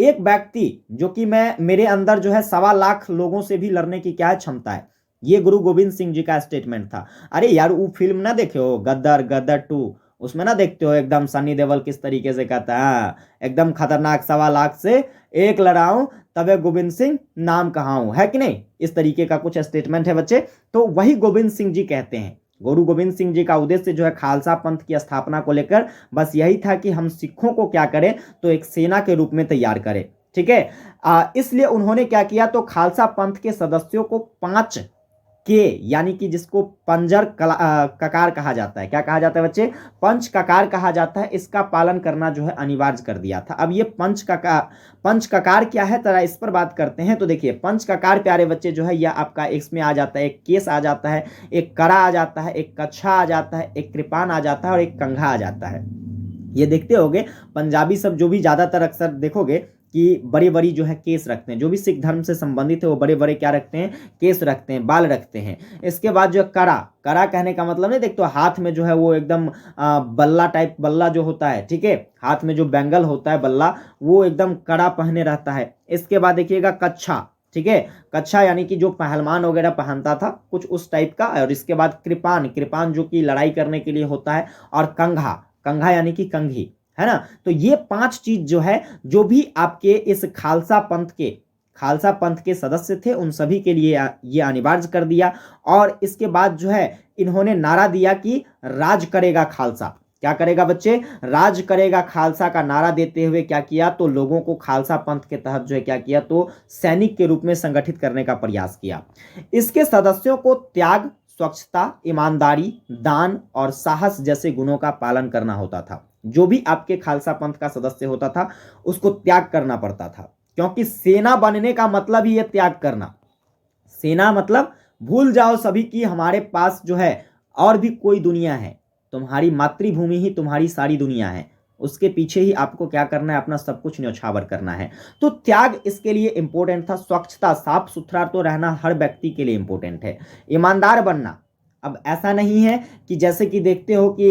एक व्यक्ति जो कि मेरे अंदर जो है सवा लाख लोगों से भी लड़ने की क्या है क्षमता है। ये गुरु गोविंद सिंह जी का स्टेटमेंट था। अरे यार वो फिल्म ना देखे हो गदर, गदर 2, उसमें ना देखते हो एकदम सनी देओल किस तरीके से कहता है, हाँ एकदम खतरनाक, सवा लाख से एक लड़ाऊं तबे गोविंद सिंह नाम कहाऊं, है कि नहीं, इस तरीके का कुछ स्टेटमेंट है बच्चे। तो वही गोविंद सिंह जी कहते हैं। गुरु गोविंद सिंह जी का उद्देश्य जो है खालसा पंथ की स्थापना को लेकर बस यही था कि हम सिखों को क्या करें, तो एक सेना के रूप में तैयार करें। ठीक है, इसलिए उन्होंने क्या किया, तो खालसा पंथ के सदस्यों को 5 के, यानी कि जिसको पंजर ककार कहा जाता है, क्या कहा जाता है बच्चे, पंच ककार कहा जाता है, इसका पालन करना जो है अनिवार्य कर दिया था। अब ये पंच ककार क्या है, जरा इस पर बात करते हैं। तो देखिए पंच ककार प्यारे बच्चे जो है यह आपका इसमें आ जाता है, एक केस आ जाता है, एक करा आ जाता है, एक कच्छा आ जाता है, एक कृपान आ जाता है और एक कंघा आ जाता है। ये देखते होगे पंजाबी सब जो भी ज्यादातर अक्सर देखोगे कि बड़ी बड़ी जो है केस रखते हैं, जो भी सिख धर्म से संबंधित है वो बड़े बड़े क्या रखते हैं, केस रखते हैं, बाल रखते हैं। इसके बाद जो करा, करा कहने का मतलब नहीं, देखते हो हाथ में जो है वो एकदम बल्ला टाइप, बल्ला जो होता है, ठीक है, हाथ में जो बैंगल होता है बल्ला, वो एकदम कड़ा पहने रहता है। इसके बाद देखिएगा कच्छा, ठीक है, कच्छा यानी कि जो पहलवान वगैरह पहनता था कुछ उस टाइप का। और इसके बाद कृपान, कृपान जो कि लड़ाई करने के लिए होता है। और कंघा, कंघा यानी कि कंघी, है ना। तो ये 5 चीज जो है, जो भी आपके इस खालसा पंथ के सदस्य थे उन सभी के लिए ये अनिवार्य कर दिया। और इसके बाद जो है इन्होंने नारा दिया कि राज करेगा खालसा। क्या करेगा बच्चे, राज करेगा खालसा का नारा देते हुए क्या किया, तो लोगों को खालसा पंथ के तहत जो है क्या किया, तो सैनिक के रूप में संगठित करने का प्रयास किया। इसके सदस्यों को त्याग, स्वच्छता, ईमानदारी, दान और साहस जैसे गुणों का पालन करना होता था। जो भी आपके खालसा पंथ का सदस्य होता था उसको त्याग करना पड़ता था, क्योंकि सेना बनने का मतलब ही है त्याग करना। सेना मतलब भूल जाओ सभी की हमारे पास जो है और भी कोई दुनिया है, तुम्हारी मातृभूमि ही तुम्हारी सारी दुनिया है, उसके पीछे ही आपको क्या करना है, अपना सब कुछ न्यौछावर करना है। तो त्याग इसके लिए इंपॉर्टेंट था। स्वच्छता, साफ सुथरा तो रहना हर व्यक्ति के लिए इंपॉर्टेंट है। ईमानदार बनना, अब ऐसा नहीं है कि जैसे कि देखते हो कि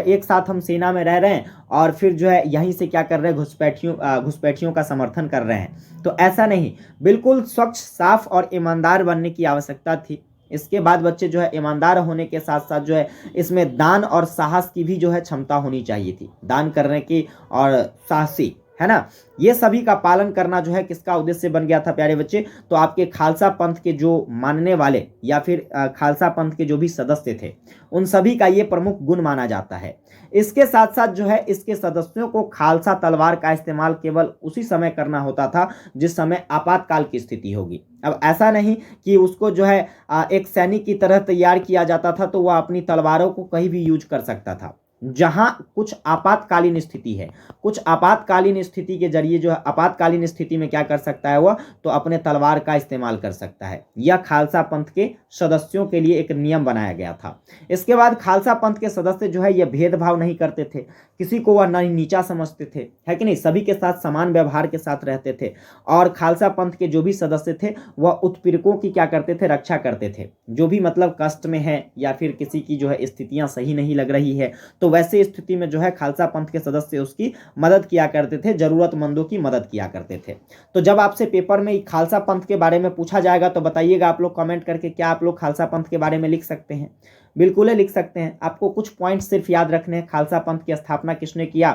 एक साथ हम सेना में रह रहे हैं और फिर जो है यहीं से क्या कर रहे हैं, घुसपैठियों का समर्थन कर रहे हैं, तो ऐसा नहीं, बिल्कुल स्वच्छ, साफ और ईमानदार बनने की आवश्यकता थी। इसके बाद बच्चे जो है ईमानदार होने के साथ साथ जो है इसमें दान और साहस की भी जो है क्षमता होनी चाहिए थी, दान करने की और साहसी, है ना। ये सभी का पालन करना जो है किसका उद्देश्य बन गया था प्यारे बच्चे, तो आपके खालसा पंथ के जो मानने वाले या फिर खालसा पंथ के जो भी सदस्य थे उन सभी का ये प्रमुख गुण माना जाता है। इसके साथ साथ जो है इसके सदस्यों को खालसा तलवार का इस्तेमाल केवल उसी समय करना होता था जिस समय आपातकाल की स्थिति होगी। अब ऐसा नहीं कि उसको जो है एक सैनिक की तरह तैयार किया जाता था तो वह अपनी तलवारों को कहीं भी यूज कर सकता था। जहां कुछ आपातकालीन स्थिति है, कुछ आपातकालीन स्थिति के जरिए जो है आपातकालीन स्थिति में क्या कर सकता है वह, तो अपने तलवार का इस्तेमाल कर सकता है। यह खालसा पंथ के सदस्यों के लिए एक नियम बनाया गया था। इसके बाद खालसा पंथ के सदस्य जो है यह भेदभाव नहीं करते थे, किसी को वह नीचा समझते थे, है कि नहीं, सभी के साथ समान व्यवहार के साथ रहते थे। और खालसा पंथ के जो भी सदस्य थे वह उत्पीड़कों की क्या करते थे, रक्षा करते थे। जो भी मतलब कष्ट में है या फिर किसी की जो है स्थितियां सही नहीं लग रही है, तो वैसे स्थिति में जो है खालसा पंथ के सदस्य उसकी मदद किया करते थे, जरूरतमंदों की मदद किया करते थे। तो जब आपसे पेपर में खालसा पंथ के बारे में पूछा जाएगा तो बताइएगा आप लोग कमेंट करके, क्या आप लोग खालसा पंथ के बारे में लिख सकते हैं? बिल्कुल लिख सकते हैं। आपको कुछ पॉइंट सिर्फ याद रखने हैं, खालसा पंथ की स्थापना किसने किया,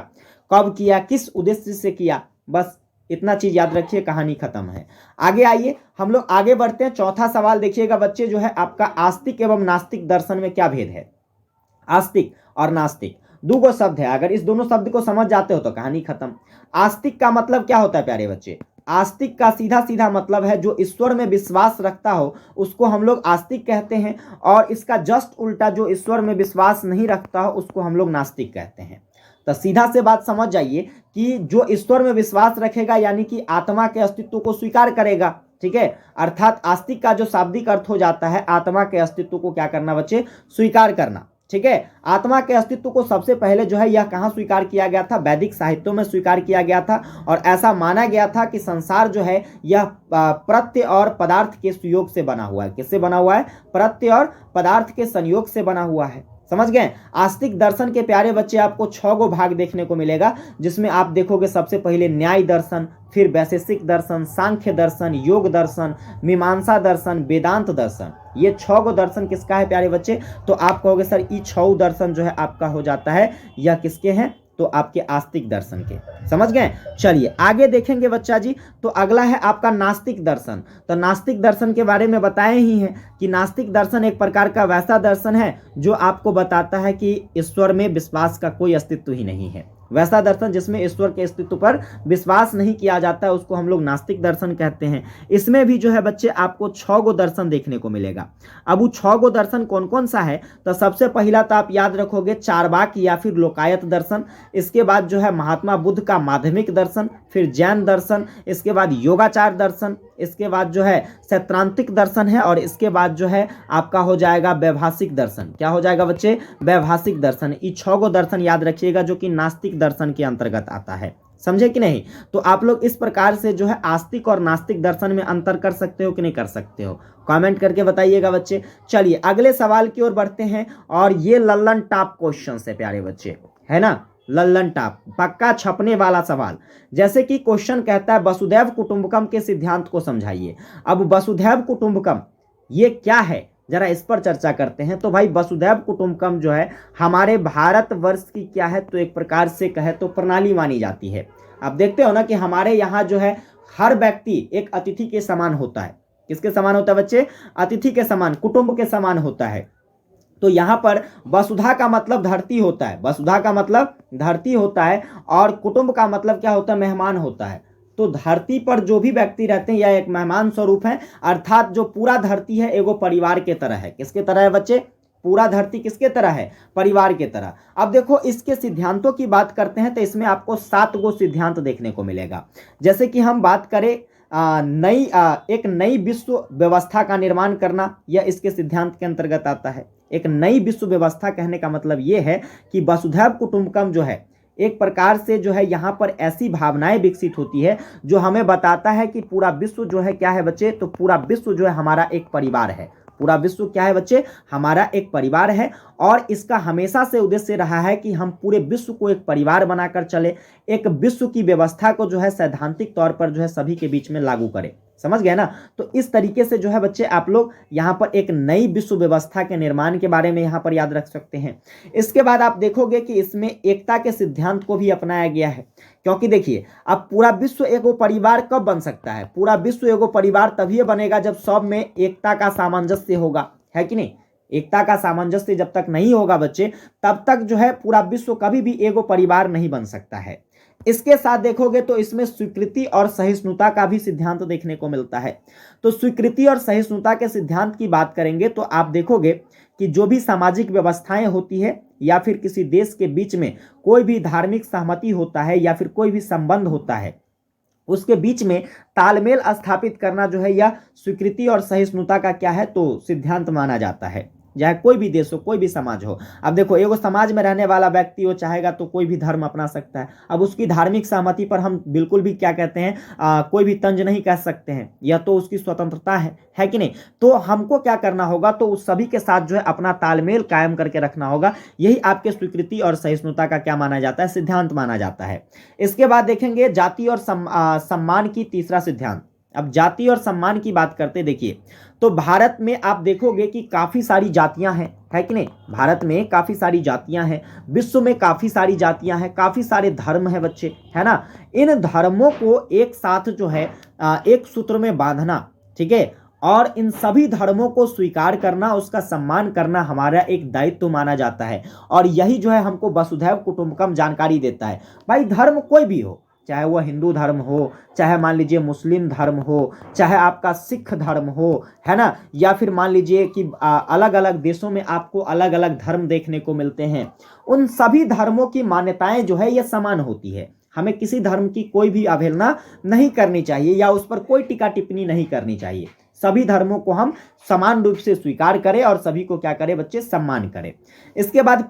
कब किया, किस उद्देश्य से किया, बस इतना चीज याद रखिए, कहानी खत्म है। आगे आइए, हम लोग आगे बढ़ते हैं। चौथा सवाल देखिएगा बच्चे, जो है आपका आस्तिक एवं नास्तिक दर्शन में क्या भेद है। आस्तिक और नास्तिक दो गो शब्द है, अगर इस दोनों शब्द को समझ जाते हो तो कहानी खत्म। आस्तिक का मतलब क्या होता है प्यारे बच्चे, आस्तिक का सीधा सीधा मतलब है जो ईश्वर में विश्वास रखता हो उसको हम लोग आस्तिक कहते हैं, और इसका जस्ट उल्टा जो ईश्वर में विश्वास नहीं रखता हो उसको हम लोग नास्तिक कहते हैं। तो सीधा से बात समझ जाइए कि जो ईश्वर में विश्वास रखेगा यानी कि आत्मा के अस्तित्व को स्वीकार करेगा, ठीक है, अर्थात आस्तिक का जो शाब्दिक अर्थ हो जाता है आत्मा के अस्तित्व को क्या करना बच्चे, स्वीकार करना, ठीक है। आत्मा के अस्तित्व को सबसे पहले जो है यह कहाँ स्वीकार किया गया था, वैदिक साहित्यों में स्वीकार किया गया था। और ऐसा माना गया था कि संसार जो है यह प्रत्यय और पदार्थ के संयोग से बना हुआ है। किससे बना हुआ है, प्रत्यय और पदार्थ के संयोग से बना हुआ है। समझ गए। आस्तिक दर्शन के प्यारे बच्चे आपको 6 गो भाग देखने को मिलेगा, जिसमें आप देखोगे सबसे पहले न्याय दर्शन, फिर वैशेषिक दर्शन, सांख्य दर्शन, योग दर्शन, मीमांसा दर्शन, वेदांत दर्शन। ये 6 गो दर्शन किसका है प्यारे बच्चे? तो आप कहोगे सर ये 6 दर्शन जो है आपका हो जाता है, यह किसके हैं? तो आपके आस्तिक दर्शन के। समझ गए। चलिए आगे देखेंगे बच्चा जी। तो अगला है आपका नास्तिक दर्शन। तो नास्तिक दर्शन के बारे में बताए ही हैं कि नास्तिक दर्शन एक प्रकार का वैसा दर्शन है जो आपको बताता है कि ईश्वर में विश्वास का कोई अस्तित्व ही नहीं है। वैसा दर्शन जिसमें ईश्वर के अस्तित्व पर विश्वास नहीं किया जाता है उसको हम लोग नास्तिक दर्शन कहते हैं। इसमें भी जो है बच्चे आपको 6 गो दर्शन देखने को मिलेगा। अब वो 6 गो दर्शन कौन कौन सा है? तो सबसे पहला तो आप याद रखोगे चारवाक या फिर लोकायत दर्शन। इसके बाद जो है महात्मा बुद्ध का माध्यमिक दर्शन, फिर जैन दर्शन, इसके बाद योगाचार दर्शन, इसके बाद जो है सैद्धांतिक दर्शन है, और इसके बाद जो है आपका हो जाएगा वैभाषिक दर्शन। क्या हो जाएगा बच्चे? वैभाषिक दर्शन। ये 6 गो दर्शन याद रखिएगा जो कि नास्तिक दर्शन के अंतर्गत आता है। समझे कि नहीं? तो आप लोग इस प्रकार से जो है आस्तिक और नास्तिक दर्शन में अंतर कर सकते हो कि नहीं कर सकते हो? कमेंट करके बताइएगा बच्चे। चलिए अगले सवाल की ओर बढ़ते हैं, और ये लल्लन टॉप क्वेश्चन है प्यारे बच्चे, है ना? लल्लन टॉप पक्का छपने वाला सवाल। जैसे कि क्वेश्चन कहता है वसुधैव कुटुंबकम के सिद्धांत को समझाइए। अब वसुधैव कुटुंबकम ये क्या है, जरा इस पर चर्चा करते हैं। तो भाई वसुधैव कुटुंबकम जो है हमारे भारतवर्ष की क्या है, तो एक प्रकार से कहे तो प्रणाली मानी जाती है। आप देखते हो ना कि हमारे यहाँ जो है हर व्यक्ति एक अतिथि के समान होता है। किसके समान होता है बच्चे? अतिथि के समान, कुटुंब के समान होता है। तो यहाँ पर वसुधा का मतलब धरती होता है, वसुधा का मतलब धरती होता है, और कुटुंब का मतलब क्या होता है? मेहमान होता है। तो धरती पर जो भी व्यक्ति रहते हैं यह एक मेहमान स्वरूप है, अर्थात जो पूरा धरती है एगो परिवार के तरह है। किसके तरह है बच्चे? पूरा धरती किसके तरह है? परिवार के तरह। अब देखो इसके सिद्धांतों की बात करते हैं तो इसमें आपको 7 गो सिद्धांत देखने को मिलेगा। जैसे कि हम बात करें एक नई विश्व व्यवस्था का निर्माण करना, यह इसके सिद्धांत के अंतर्गत आता है। एक नई विश्व व्यवस्था कहने का मतलब यह है कि वसुधैव कुटुंबकम जो है एक प्रकार से जो है यहाँ पर ऐसी भावनाएं विकसित होती है जो हमें बताता है कि पूरा विश्व जो है क्या है बच्चे? तो पूरा विश्व जो है हमारा एक परिवार है। पूरा विश्व क्या है बच्चे? हमारा एक परिवार है, और इसका हमेशा से उद्देश्य रहा है कि हम पूरे विश्व को एक परिवार बनाकर चले, एक विश्व की व्यवस्था को जो है सैद्धांतिक तौर पर जो है सभी के बीच में लागू करें। समझ गए ना? तो इस तरीके से जो है बच्चे आप लोग यहाँ पर एक नई विश्व व्यवस्था के निर्माण के बारे में यहाँ पर याद रख सकते हैं। इसके बाद आप देखोगे कि इसमें एकता के सिद्धांत को भी अपनाया गया है, क्योंकि देखिए अब पूरा विश्व एगो परिवार कब बन सकता है? पूरा विश्व एगो परिवार तभी बनेगा जब सब में एकता का सामंजस्य होगा, है कि नहीं? एकता का सामंजस्य जब तक नहीं होगा बच्चे, तब तक जो है पूरा विश्व कभी भी एगो परिवार नहीं बन सकता है। इसके साथ देखोगे तो इसमें स्वीकृति और सहिष्णुता का भी सिद्धांत देखने को मिलता है। तो स्वीकृति और सहिष्णुता के सिद्धांत की बात करेंगे तो आप देखोगे कि जो भी सामाजिक व्यवस्थाएं होती है या फिर किसी देश के बीच में कोई भी धार्मिक सहमति होता है या फिर कोई भी संबंध होता है, उसके बीच में तालमेल स्थापित करना जो है यह स्वीकृति और सहिष्णुता का क्या है? तो सिद्धांत माना जाता है। चाहे कोई भी देश हो, कोई भी समाज हो। अब देखो एगो समाज में रहने वाला व्यक्ति हो चाहेगा तो कोई भी धर्म अपना सकता है। अब उसकी धार्मिक सहमति पर हम बिल्कुल भी क्या कहते हैं कोई भी तंज नहीं कह सकते हैं, यह तो उसकी स्वतंत्रता है कि नहीं? तो हमको क्या करना होगा? तो उस सभी के साथ जो है अपना तालमेल कायम करके रखना होगा। यही आपके स्वीकृति और सहिष्णुता का क्या माना जाता है? सिद्धांत माना जाता है। इसके बाद देखेंगे जाति और सम्मान की तीसरा सिद्धांत। अब जाति और सम्मान की बात करते देखिए तो भारत में आप देखोगे कि काफ़ी सारी जातियां हैं, है कि नहीं? भारत में काफ़ी सारी जातियां हैं, विश्व में काफ़ी सारी जातियां हैं, काफ़ी सारे धर्म हैं बच्चे, है ना? इन धर्मों को एक साथ जो है एक सूत्र में बांधना, ठीक है, और इन सभी धर्मों को स्वीकार करना, उसका सम्मान करना हमारा एक दायित्व माना जाता है। और यही जो है हमको वसुधैव कुटुंबकम जानकारी देता है। भाई धर्म कोई भी हो, चाहे वह हिंदू धर्म हो, चाहे मान लीजिए मुस्लिम धर्म हो, चाहे आपका सिख धर्म हो, है ना, या फिर मान लीजिए कि अलग अलग देशों में आपको अलग अलग धर्म देखने को मिलते हैं। उन सभी धर्मों की मान्यताएं जो है ये समान होती है। हमें किसी धर्म की कोई भी अवहेलना नहीं करनी चाहिए या उस पर कोई टीका टिप्पणी नहीं करनी चाहिए। सभी धर्मों को हम समान रूप से स्वीकार करें और सभी को क्या करें बच्चे? सम्मान करें। इसके बाद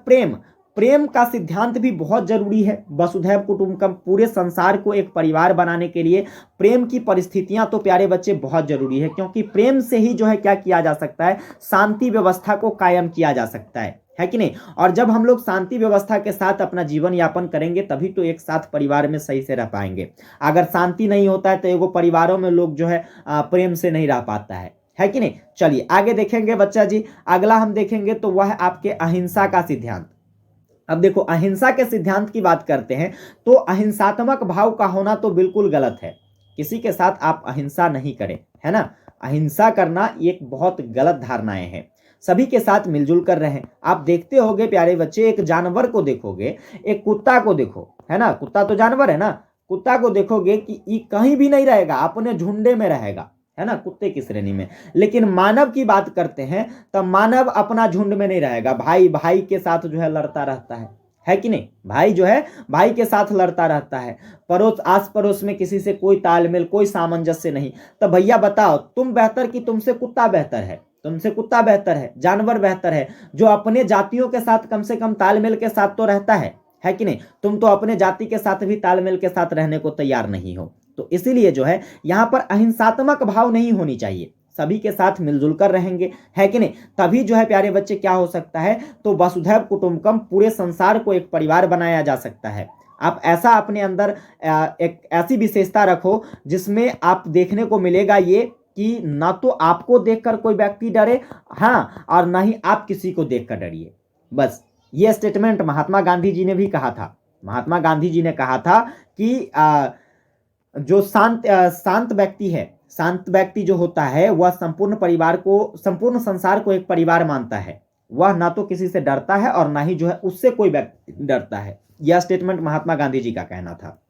प्रेम का सिद्धांत भी बहुत जरूरी है। वसुधैव कुटुंबकम पूरे संसार को एक परिवार बनाने के लिए प्रेम की परिस्थितियां तो प्यारे बच्चे बहुत जरूरी है, क्योंकि प्रेम से ही जो है क्या किया जा सकता है? शांति व्यवस्था को कायम किया जा सकता है। है कि नहीं। और जब हम लोग शांति व्यवस्था के साथ अपना जीवन यापन करेंगे तभी तो एक साथ परिवार में सही से रह पाएंगे। अगर शांति नहीं होता है तो एगो परिवारों में लोग जो है प्रेम से नहीं रह पाता है कि नहीं। चलिए आगे देखेंगे बच्चा जी, अगला हम देखेंगे तो वह है आपके अहिंसा का सिद्धांत। अब देखो अहिंसा के सिद्धांत की बात करते हैं तो अहिंसात्मक भाव का होना तो बिल्कुल गलत है। किसी के साथ आप अहिंसा नहीं करें, है ना। अहिंसा करना एक बहुत गलत धारणाएं हैं। सभी के साथ मिलजुल कर रहें। आप देखते होंगे प्यारे बच्चे, एक जानवर को देखोगे, एक कुत्ता को देखो, है ना, कुत्ता तो जानवर है ना, कुत्ता को देखोगे कि ये कहीं भी नहीं रहेगा, अपने झुंडे में रहेगा, है ना, कुत्ते की श्रेणी में। लेकिन मानव की बात करते हैं तब मानव अपना झुंड में नहीं रहेगा, भाई भाई के साथ जो है लड़ता रहता है कि नहीं। भाई जो है भाई के साथ लड़ता रहता है, पड़ोस आस पड़ोस में किसी से कोई तालमेल, कोई सामंजस्य नहीं। तो भैया बताओ, तुम बेहतर कि तुमसे कुत्ता बेहतर है? तुमसे कुत्ता बेहतर है, जानवर बेहतर है, जो अपने जातियों के साथ कम से कम तालमेल के साथ तो रहता है कि नहीं। तुम तो अपने जाति के साथ भी तालमेल के साथ रहने को तैयार नहीं हो। तो इसीलिए जो है यहाँ पर अहिंसात्मक भाव नहीं होनी चाहिए, सभी के साथ मिलजुल कर रहेंगे, है कि नहीं। तभी जो है प्यारे बच्चे क्या हो सकता है, तो वसुधैव कुटुंबकम, पूरे संसार को एक परिवार बनाया जा सकता है। आप ऐसा अपने अंदर एक ऐसी विशेषता रखो जिसमें आप देखने को मिलेगा ये कि ना तो आपको देखकर कोई व्यक्ति डरे, हाँ, और ना ही आप किसी को देखकर डरिए। बस ये स्टेटमेंट महात्मा गांधी जी ने भी कहा था। महात्मा गांधी जी ने कहा था कि जो शांत व्यक्ति है, शांत व्यक्ति जो होता है वह संपूर्ण परिवार को, संपूर्ण संसार को एक परिवार मानता है। वह ना तो किसी से डरता है और ना ही जो है उससे कोई व्यक्ति डरता है। यह स्टेटमेंट महात्मा गांधी जी का कहना था।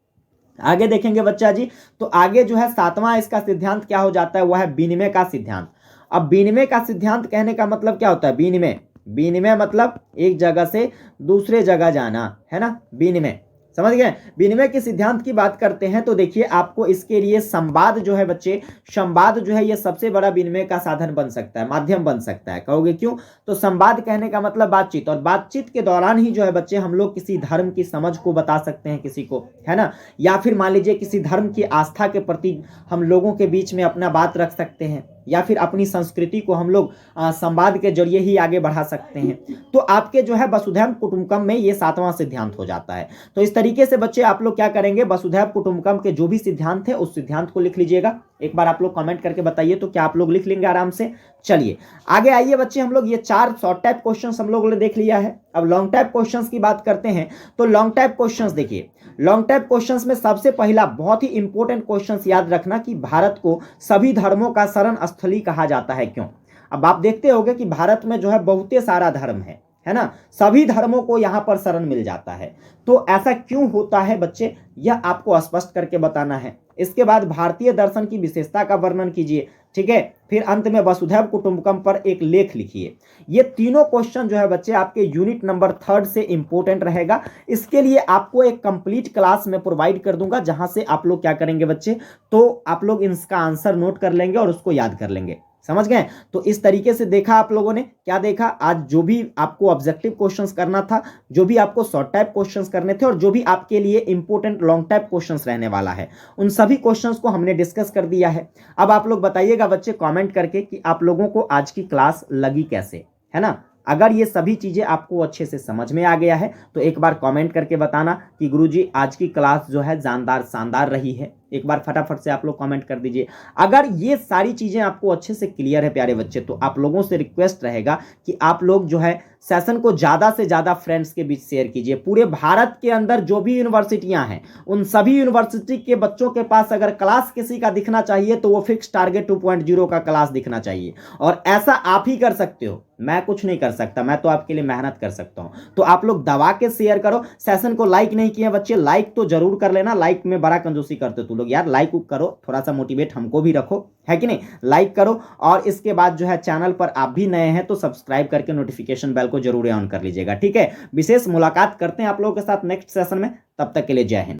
आगे देखेंगे बच्चा जी, तो आगे जो है 7वां इसका सिद्धांत क्या हो जाता है, वह है विनिमय का सिद्धांत। अब विनिमय का सिद्धांत कहने का मतलब क्या होता है? विनिमय, विनिमय मतलब एक जगह से दूसरे जगह जाना, है ना, विनिमय, समझ गए। विनिमय के सिद्धांत की बात करते हैं तो देखिए आपको इसके लिए संवाद जो है बच्चे, संवाद जो है ये सबसे बड़ा विनिमय का साधन बन सकता है, माध्यम बन सकता है। कहोगे क्यों? तो संवाद कहने का मतलब बातचीत, और बातचीत के दौरान ही जो है बच्चे हम लोग किसी धर्म की समझ को बता सकते हैं किसी को, है ना, या फिर मान लीजिए किसी धर्म की आस्था के प्रति हम लोगों के बीच में अपना बात रख सकते हैं, या फिर अपनी संस्कृति को हम लोग संवाद के जरिए ही आगे बढ़ा सकते हैं। तो आपके जो है वसुधैव कुटुंबकम में ये 7वां सिद्धांत हो जाता है। तो इस तरीके से बच्चे आप लोग क्या करेंगे, वसुधैव कुटुंबकम के जो भी सिद्धांत है उस सिद्धांत को लिख लीजिएगा। एक बार आप लोग कमेंट करके बताइए तो क्या आप लोग लिख लेंगे आराम से। चलिए आगे आइए बच्चे, हम लोग ये 4 शॉर्ट टाइप क्वेश्चंस हम लोगों ने देख लिया है। अब लॉन्ग टाइप क्वेश्चंस की बात करते हैं। तो लॉन्ग टाइप क्वेश्चंस देखिए, लॉन्ग टाइप क्वेश्चंस में सबसे पहला बहुत ही इंपॉर्टेंट क्वेश्चंस याद रखना कि भारत को सभी धर्मों का शरण स्थली कहा जाता है, क्यों? अब आप देखते होंगे कि भारत में जो है बहुत सारा धर्म है ना, सभी धर्मों को यहाँ पर शरण मिल जाता है। तो ऐसा क्यों होता है बच्चे, यह आपको स्पष्ट करके बताना है। इसके बाद भारतीय दर्शन की विशेषता का वर्णन कीजिए, ठीक है। फिर अंत में वसुधैव कुटुंबकम पर एक लेख लिखिए। ये तीनों क्वेश्चन जो है बच्चे आपके यूनिट नंबर 3 से इंपॉर्टेंट रहेगा। इसके लिए आपको एक कंप्लीट क्लास में प्रोवाइड कर दूंगा, जहां से आप लोग क्या करेंगे बच्चे, तो आप लोग इसका आंसर नोट कर लेंगे और उसको याद कर लेंगे। समझ गए? तो इस तरीके से देखा आप लोगों ने, क्या देखा आज, जो भी आपको ऑब्जेक्टिव क्वेश्चंस करना था, जो भी आपको शॉर्ट टाइप क्वेश्चंस करने थे, और जो भी आपके लिए इंपॉर्टेंट लॉन्ग टाइप क्वेश्चंस रहने वाला है, उन सभी क्वेश्चंस को हमने डिस्कस कर दिया है। अब आप लोग बताइएगा बच्चे कमेंट करके कि आप लोगों को आज की क्लास लगी कैसे, है ना। अगर ये सभी चीजें आपको अच्छे से समझ में आ गया है तो एक बार कमेंट करके बताना कि गुरुजी आज की क्लास जो है जानदार शानदार रही है। एक बार फटाफट से आप लोग कमेंट कर दीजिए। अगर ये सारी चीजें आपको अच्छे से क्लियर है प्यारे बच्चे, तो आप लोगों से रिक्वेस्ट रहेगा कि आप लोग जो है सेशन को ज़्यादा से ज़्यादा फ्रेंड्स के बीच शेयर कीजिए। पूरे भारत के अंदर जो भी यूनिवर्सिटियां हैं, उन सभी यूनिवर्सिटी के बच्चों के पास अगर क्लास किसी का दिखना चाहिए तो वो फिक्स टारगेट 2.0 का क्लास दिखना चाहिए। और ऐसा आप ही कर सकते हो, मैं कुछ नहीं कर सकता, मैं तो आपके लिए मेहनत कर सकता हूं। तो आप लोग दबा के शेयर करो। सेशन को लाइक नहीं किए बच्चे, लाइक तो जरूर कर लेना। लाइक में बड़ा कंजूसी करते हो तू लोग यार, लाइक करो, थोड़ा सा मोटिवेट हमको भी रखो, है कि नहीं। लाइक करो, और इसके बाद जो है चैनल पर आप भी नए हैं तो सब्सक्राइब करके नोटिफिकेशन बेल को जरूर ऑन कर लीजिएगा, ठीक है। विशेष मुलाकात करते हैं आप लोगों के साथ नेक्स्ट सेशन में, तब तक के लिए जय हिंद।